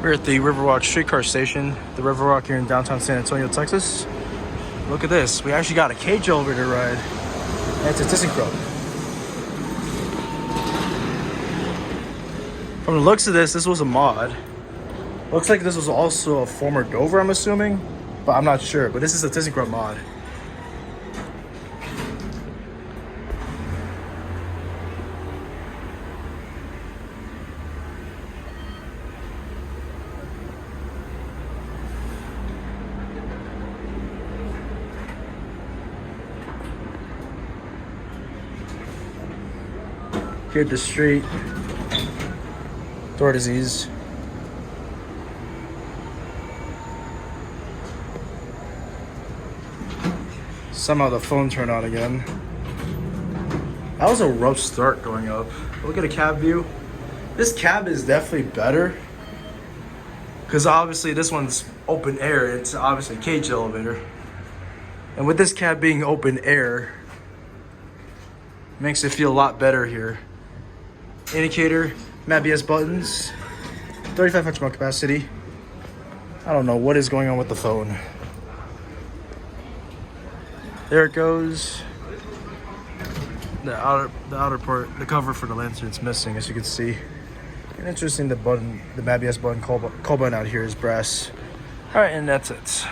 We're at the Riverwalk streetcar station, the Riverwalk here in downtown San Antonio, Texas. Look at this. We actually got a cage elevator ride. And it's a ThyssenKrupp. From the looks of this was a mod. Looks like this was also a former Dover, I'm assuming. But I'm not sure. But this is a ThyssenKrupp mod. Here at the street, door disease. Somehow the phone turned on again. That was a rough start going up. Look at a cab view. This cab is definitely better because obviously this one's open air. It's obviously a cage elevator. And with this cab being open air, makes it feel a lot better here. Indicator, MABS buttons, 3,500 ml capacity. I don't know what is going on with the phone. There it goes. The outer part, the cover for the lantern's missing, as you can see. And interesting, the button, the MABS button, call button out here is brass. All right, and that's it.